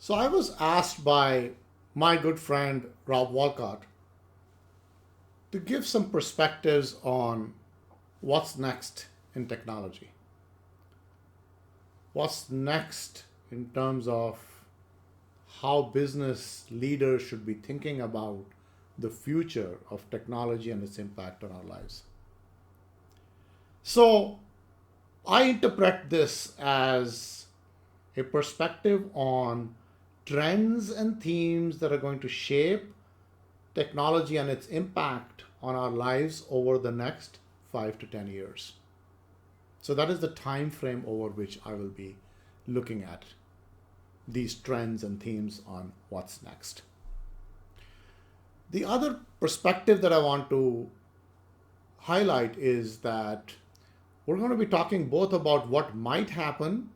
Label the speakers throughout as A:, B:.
A: So I was asked by my good friend Rob Walcott to give some perspectives on what's next in technology. What's next in terms of how business leaders should be thinking about the future of technology and its impact on our lives. So I interpret this as a perspective on trends and themes that are going to shape technology and its impact on our lives over the next 5 to 10 years. So that is the time frame over which I will be looking at these trends and themes on what's next. The other perspective that I want to highlight is that we're going to be talking both about what might happen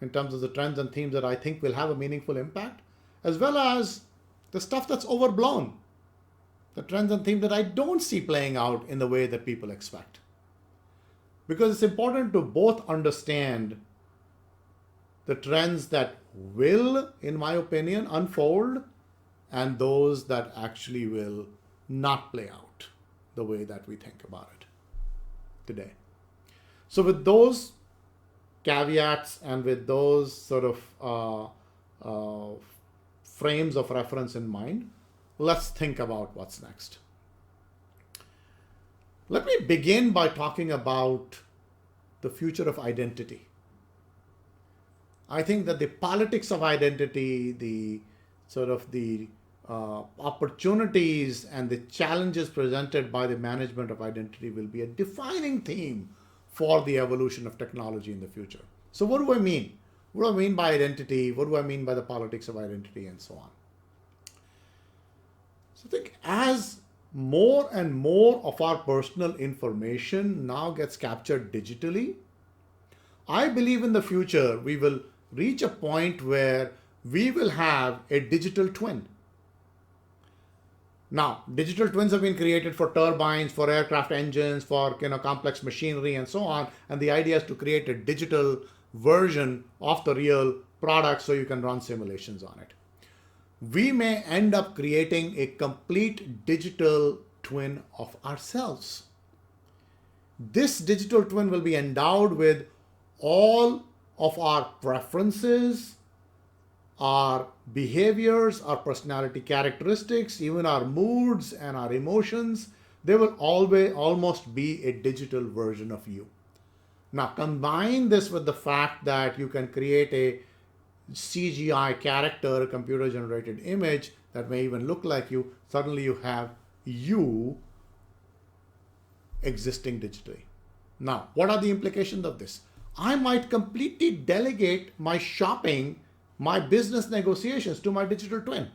A: in terms of the trends and themes that I think will have a meaningful impact, as well as the stuff that's overblown, the trends and themes that I don't see playing out in the way that people expect. Because it's important to both understand the trends that will, in my opinion, unfold and those that actually will not play out the way that we think about it today. So, with those caveats and with those sort of frames of reference in mind, let's think about what's next. Let me begin by talking about the future of identity. I think that the politics of identity, the sort of the opportunities and the challenges presented by the management of identity will be a defining theme for the evolution of technology in the future. So what do I mean? What do I mean by identity? What do I mean by the politics of identity and so on? So I think as more and more of our personal information now gets captured digitally, I believe in the future we will reach a point where we will have a digital twin. Now, digital twins have been created for turbines, for aircraft engines, for complex machinery and so on. And the idea is to create a digital version of the real product so you can run simulations on it. We may end up creating a complete digital twin of ourselves. This digital twin will be endowed with all of our preferences, our behaviors, our personality characteristics, even our moods and our emotions. They will always almost be a digital version of you. Now combine this with the fact that you can create a CGI character, a computer generated image that may even look like you. Suddenly you have you existing digitally. Now, what are the implications of this? I might completely delegate my shopping, my business negotiations to my digital twin.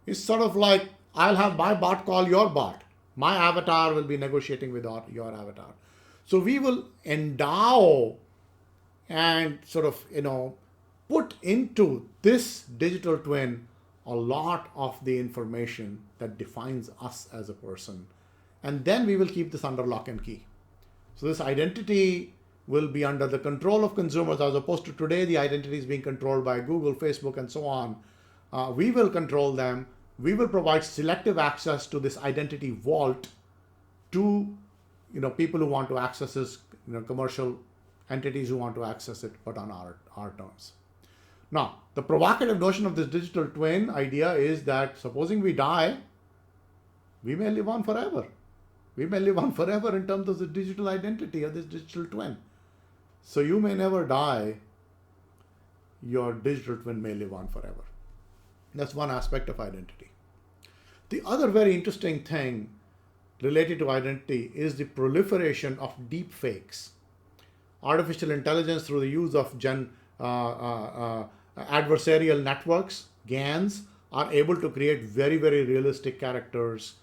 A: It's sort of like I'll have my bot call your bot. My avatar will be negotiating with your avatar. So we will endow and sort of, put into this digital twin a lot of the information that defines us as a person. And then we will keep this under lock and key. So this identity will be under the control of consumers, as opposed to today, the identity is being controlled by Google, Facebook, and so on. We will control them. We will provide selective access to this identity vault to people who want to access this, commercial entities who want to access it, but on our terms. Now, the provocative notion of this digital twin idea is that supposing we die, we may live on forever. We may live on forever in terms of the digital identity of this digital twin. So you may never die. Your digital twin may live on forever. That's one aspect of identity. The other very interesting thing related to identity is the proliferation of deep fakes. Artificial intelligence through the use of adversarial networks, GANs, are able to create very, very realistic characters,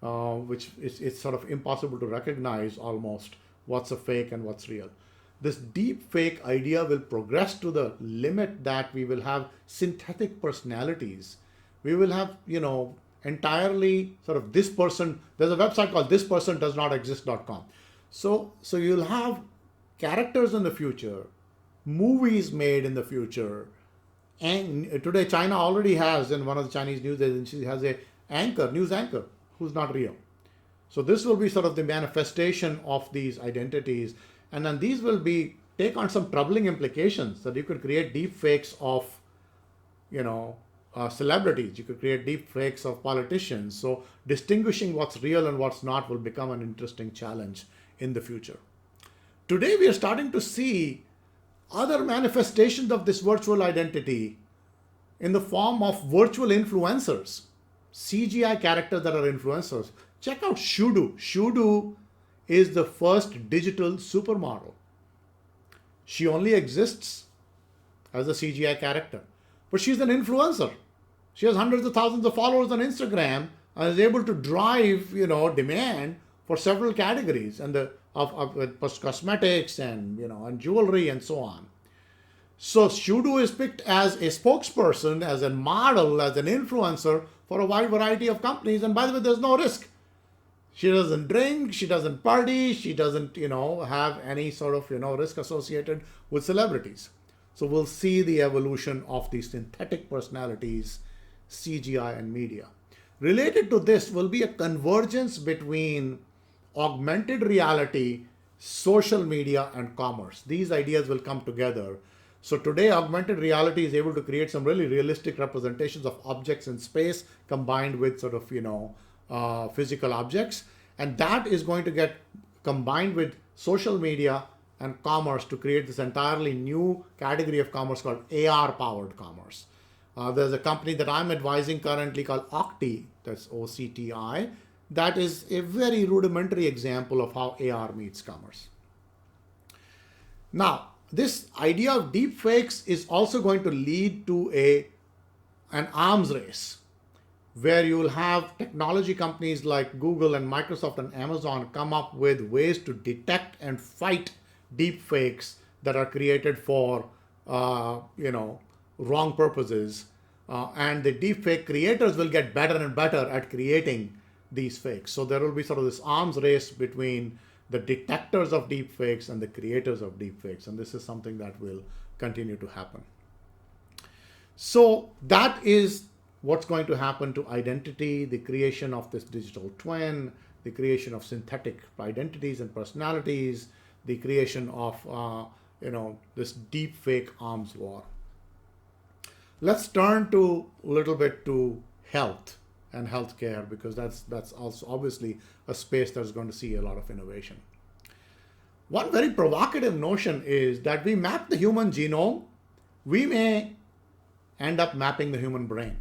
A: which it's sort of impossible to recognize almost what's a fake and what's real. This deep fake idea will progress to the limit that we will have synthetic personalities. We will have, entirely sort of this person. There's a website called thispersondoesnotexist.com. So you'll have characters in the future, movies made in the future, And today China already has, and one of the Chinese news agencies has a news anchor who's not real. So this will be sort of the manifestation of these identities, and then these will be take on some troubling implications that you could create deep fakes of, celebrities. You could create deep fakes of politicians. So distinguishing what's real and what's not will become an interesting challenge in the future. Today we are starting to see other manifestations of this virtual identity in the form of virtual influencers, CGI characters that are influencers. Check out Shudu. Shudu is the first digital supermodel. She only exists as a CGI character, but she's an influencer. She has hundreds of thousands of followers on Instagram and is able to drive, demand for several categories and of cosmetics and jewelry and so on. So Shudu is picked as a spokesperson, as a model, as an influencer for a wide variety of companies. And by the way, there's no risk. She doesn't drink, she doesn't party, she doesn't, have any sort of, risk associated with celebrities. So we'll see the evolution of these synthetic personalities, CGI and media. Related to this will be a convergence between augmented reality, social media, and commerce. These ideas will come together. So today, augmented reality is able to create some really realistic representations of objects in space combined with sort of, physical objects. And that is going to get combined with social media and commerce to create this entirely new category of commerce called AR-powered commerce. There's a company that I'm advising currently called Octi, that's OCTI, that is a very rudimentary example of how AR meets commerce. Now, this idea of deepfakes is also going to lead to an arms race, where you will have technology companies like Google and Microsoft and Amazon come up with ways to detect and fight deepfakes that are created for, wrong purposes. And the deepfake creators will get better and better at creating these fakes. So there will be sort of this arms race between the detectors of deepfakes and the creators of deepfakes. And this is something that will continue to happen. So that is what's going to happen to identity, the creation of this digital twin, the creation of synthetic identities and personalities, the creation of this deep fake arms war. Let's turn to a little bit to health and healthcare, because that's also obviously a space that's going to see a lot of innovation. One very provocative notion is that we map the human genome, we may end up mapping the human brain.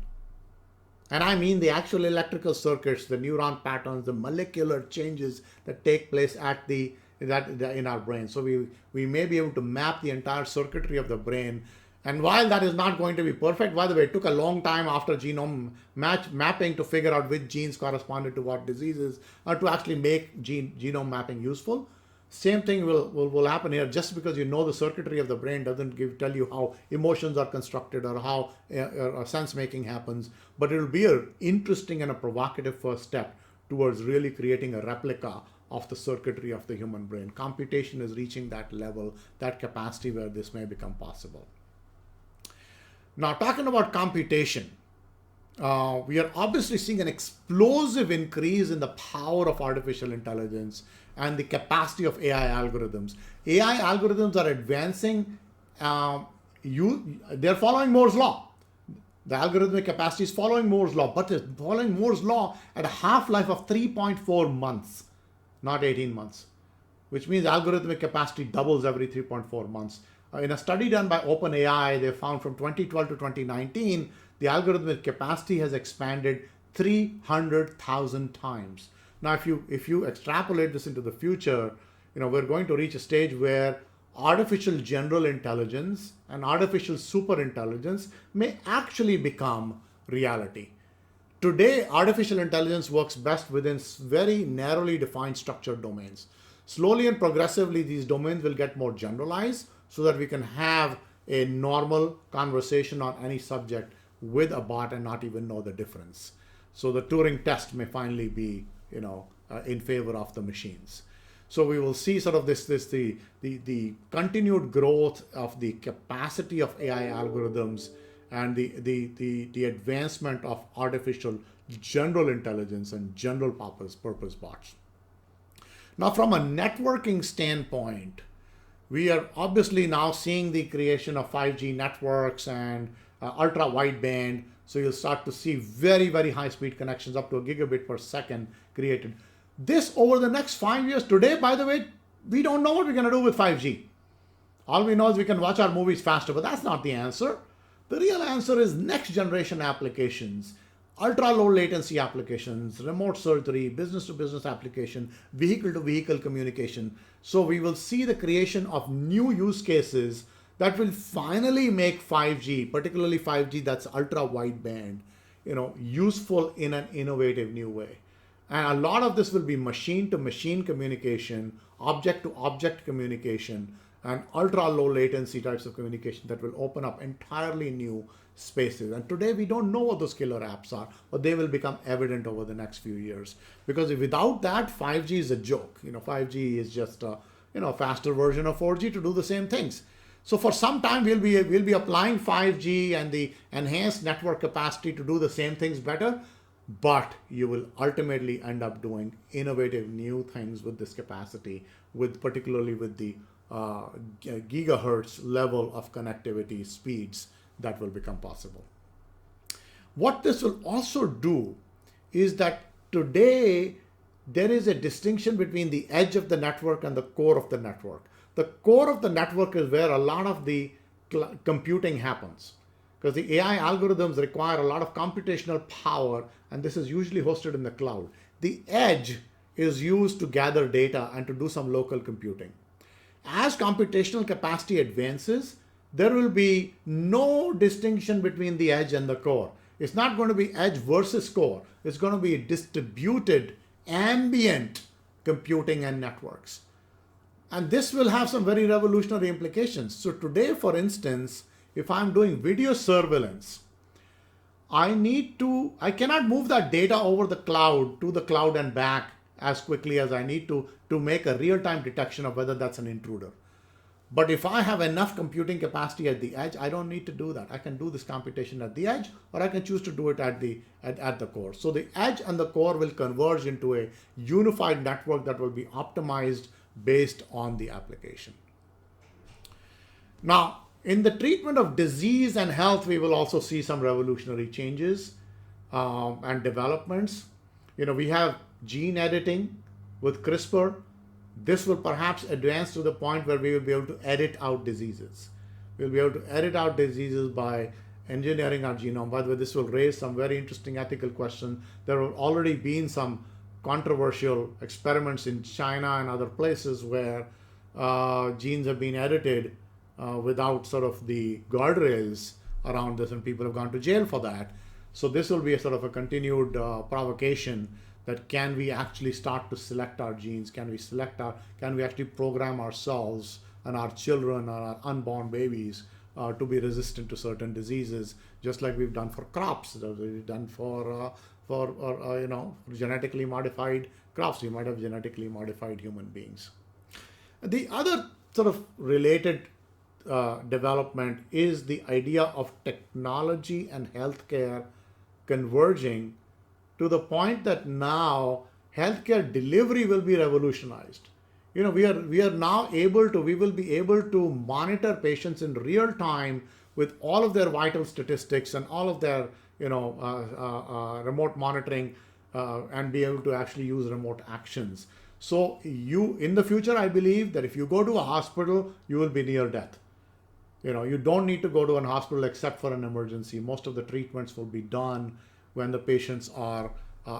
A: And I mean the actual electrical circuits, the neuron patterns, the molecular changes that take place in our brain. So we may be able to map the entire circuitry of the brain. And while that is not going to be perfect, by the way, it took a long time after genome mapping to figure out which genes corresponded to what diseases, or to actually make genome mapping useful. Same thing will happen here. Just because you know the circuitry of the brain doesn't tell you how emotions are constructed or how sense making happens, but it will be an interesting and a provocative first step towards really creating a replica of the circuitry of the human brain. Computation is reaching that level, that capacity where this may become possible. Now, talking about computation, we are obviously seeing an explosive increase in the power of artificial intelligence and the capacity of AI algorithms. AI algorithms are advancing. They're following Moore's law. The algorithmic capacity is following Moore's law, but it's following Moore's law at a half-life of 3.4 months, not 18 months, which means algorithmic capacity doubles every 3.4 months. In a study done by OpenAI, they found from 2012 to 2019, the algorithmic capacity has expanded 300,000 times. Now, if you extrapolate this into the future, we're going to reach a stage where artificial general intelligence and artificial superintelligence may actually become reality. Today, artificial intelligence works best within very narrowly defined structured domains. Slowly and progressively, these domains will get more generalized so that we can have a normal conversation on any subject with a bot and not even know the difference. So the Turing test may finally be, in favor of the machines. So we will see sort of the continued growth of the capacity of AI algorithms and the advancement of artificial general intelligence and general purpose bots. Now, from a networking standpoint, we are obviously now seeing the creation of 5G networks and ultra wideband. So you'll start to see very, very high speed connections up to a gigabit per second created. This over the next 5 years. Today, by the way, we don't know what we're going to do with 5G. All we know is we can watch our movies faster, but that's not the answer. The real answer is next generation applications, ultra low latency applications, remote surgery, business to business application, vehicle to vehicle communication. So we will see the creation of new use cases that will finally make 5G, particularly 5G that's ultra wideband, useful in an innovative new way. And a lot of this will be machine to machine communication, object to object communication, and ultra low latency types of communication that will open up entirely new spaces. And today we don't know what those killer apps are, but they will become evident over the next few years. Because without that, 5G is a joke. 5G is just a faster version of 4G to do the same things. So for some time we'll be applying 5G and the enhanced network capacity to do the same things better, but you will ultimately end up doing innovative new things with this capacity, particularly with the gigahertz level of connectivity speeds that will become possible. What this will also do is that today there is a distinction between the edge of the network and the core of the network. The core of the network is where a lot of the computing happens, because the AI algorithms require a lot of computational power, and this is usually hosted in the cloud. The edge is used to gather data and to do some local computing. As computational capacity advances, there will be no distinction between the edge and the core. It's not going to be edge versus core. It's going to be distributed ambient computing and networks. And this will have some very revolutionary implications. So today, for instance, if I'm doing video surveillance, I cannot move that data over the cloud to the cloud and back as quickly as I need to make a real-time detection of whether that's an intruder. But if I have enough computing capacity at the edge, I don't need to do that. I can do this computation at the edge, or I can choose to do it at the core. So the edge and the core will converge into a unified network that will be optimized based on the application. Now, in the treatment of disease and health, we will also see some revolutionary changes and developments. We have gene editing with CRISPR. This will perhaps advance to the point where we will be able to edit out diseases. We'll be able to edit out diseases by engineering our genome. By the way, this will raise some very interesting ethical questions. There have already been some controversial experiments in China and other places where genes have been edited without sort of the guardrails around this, and people have gone to jail for that. So this will be a sort of a continued provocation that can we actually start to select our genes? Can we actually program ourselves and our children or our unborn babies to be resistant to certain diseases, just like we've done for crops, that we've done for genetically modified crops. We might have genetically modified human beings. The other sort of related development is the idea of technology and healthcare converging to the point that now healthcare delivery will be revolutionized. We will be able to monitor patients in real time with all of their vital statistics and all of their remote monitoring and be able to actually use remote actions. So in the future, I believe that if you go to a hospital, you will be near death. You don't need to go to an hospital except for an emergency. Most of the treatments will be done when the patients are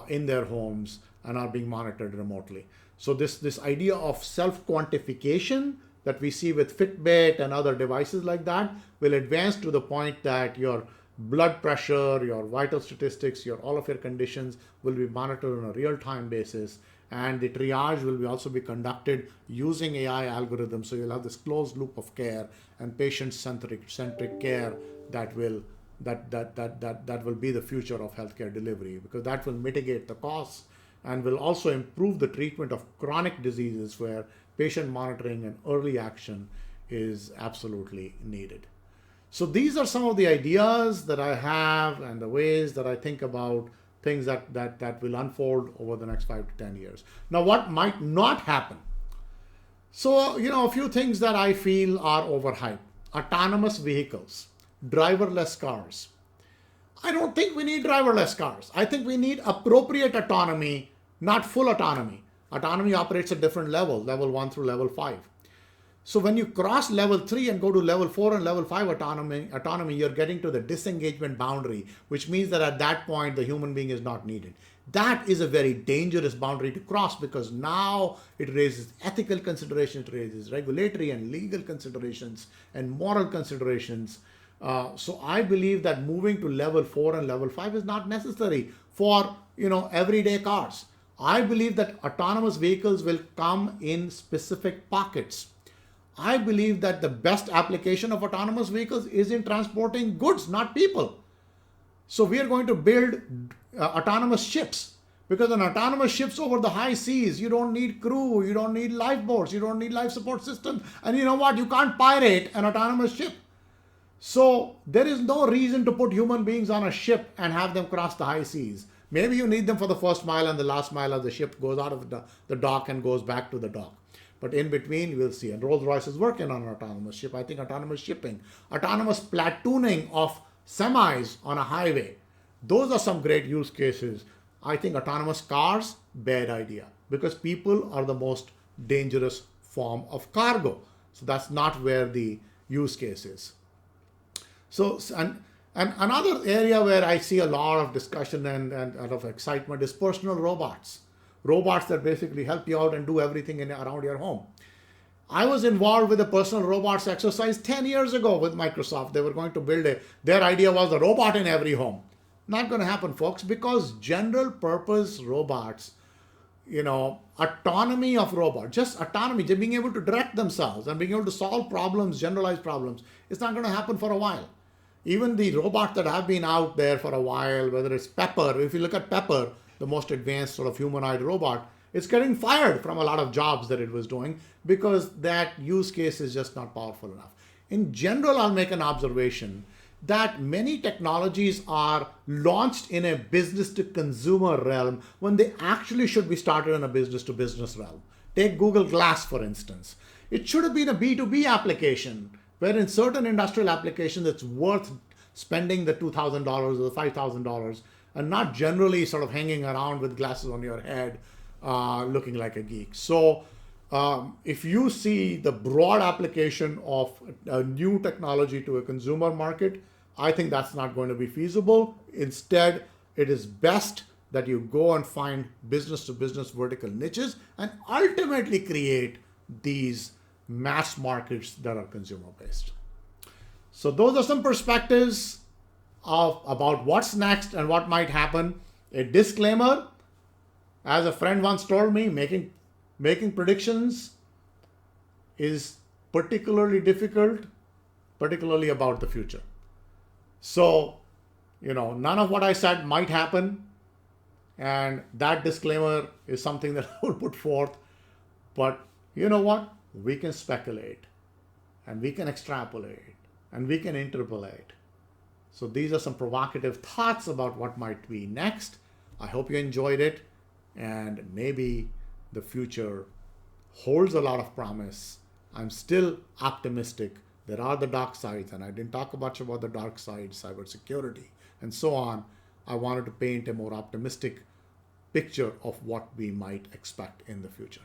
A: in their homes and are being monitored remotely. So this idea of self-quantification that we see with Fitbit and other devices like that will advance to the point that your blood pressure, your vital statistics, all of your conditions will be monitored on a real-time basis, and the triage will also be conducted using AI algorithms. So you'll have this closed loop of care and patient-centric care that will be the future of healthcare delivery, because that will mitigate the costs and will also improve the treatment of chronic diseases where patient monitoring and early action is absolutely needed. So these are some of the ideas that I have and the ways that I think about things that will unfold over the next 5 to 10 years. Now, what might not happen? So, a few things that I feel are overhyped. Autonomous vehicles, driverless cars. I don't think we need driverless cars. I think we need appropriate autonomy, not full autonomy. Autonomy operates at different levels, level 1 through level 5. So when you cross level 3 and go to level 4 and level 5 autonomy, you're getting to the disengagement boundary, which means that at that point, the human being is not needed. That is a very dangerous boundary to cross, because now it raises ethical considerations, it raises regulatory and legal considerations and moral considerations. So I believe that moving to level 4 and level 5 is not necessary for everyday cars. I believe that autonomous vehicles will come in specific pockets. I believe that the best application of autonomous vehicles is in transporting goods, not people. So we are going to build autonomous ships, because on autonomous ships over the high seas, you don't need crew, you don't need lifeboats, you don't need life support systems. And you know what? You can't pirate an autonomous ship. So there is no reason to put human beings on a ship and have them cross the high seas. Maybe you need them for the first mile, and the last mile of the ship goes out of the dock and goes back to the dock. But in between, we'll see. And Rolls-Royce is working on an autonomous ship. I think autonomous shipping, autonomous platooning of semis on a highway. Those are some great use cases. I think autonomous cars, bad idea, because people are the most dangerous form of cargo. So that's not where the use case is. So, and another area where I see a lot of discussion and of excitement is personal robots. Robots that basically help you out and do everything around your home. I was involved with a personal robots exercise 10 years ago with Microsoft. They were going to build their idea was a robot in every home. Not going to happen, folks, because general purpose robots, autonomy of robots, just autonomy, just being able to direct themselves and being able to solve problems, generalized problems, it's not going to happen for a while. Even the robots that have been out there for a while, whether it's Pepper, if you look at Pepper, the most advanced sort of humanoid robot, it's getting fired from a lot of jobs that it was doing because that use case is just not powerful enough. In general, I'll make an observation that many technologies are launched in a business to consumer realm when they actually should be started in a business to business realm. Take Google Glass, for instance. It should have been a B2B application, where in certain industrial applications, it's worth spending the $2,000 or the $5,000 and not generally sort of hanging around with glasses on your head, looking like a geek. So if you see the broad application of a new technology to a consumer market, I think that's not going to be feasible. Instead, it is best that you go and find business to business vertical niches and ultimately create these mass markets that are consumer based. So those are some perspectives about what's next and what might happen. A disclaimer, as a friend once told me, making predictions is particularly difficult, particularly about the future. So, none of what I said might happen, and that disclaimer is something that I will put forth. But you know what? We can speculate, and we can extrapolate, and we can interpolate. So these are some provocative thoughts about what might be next. I hope you enjoyed it, and maybe the future holds a lot of promise. I'm still optimistic. There are the dark sides, and I didn't talk much about the dark side, cybersecurity, and so on. I wanted to paint a more optimistic picture of what we might expect in the future.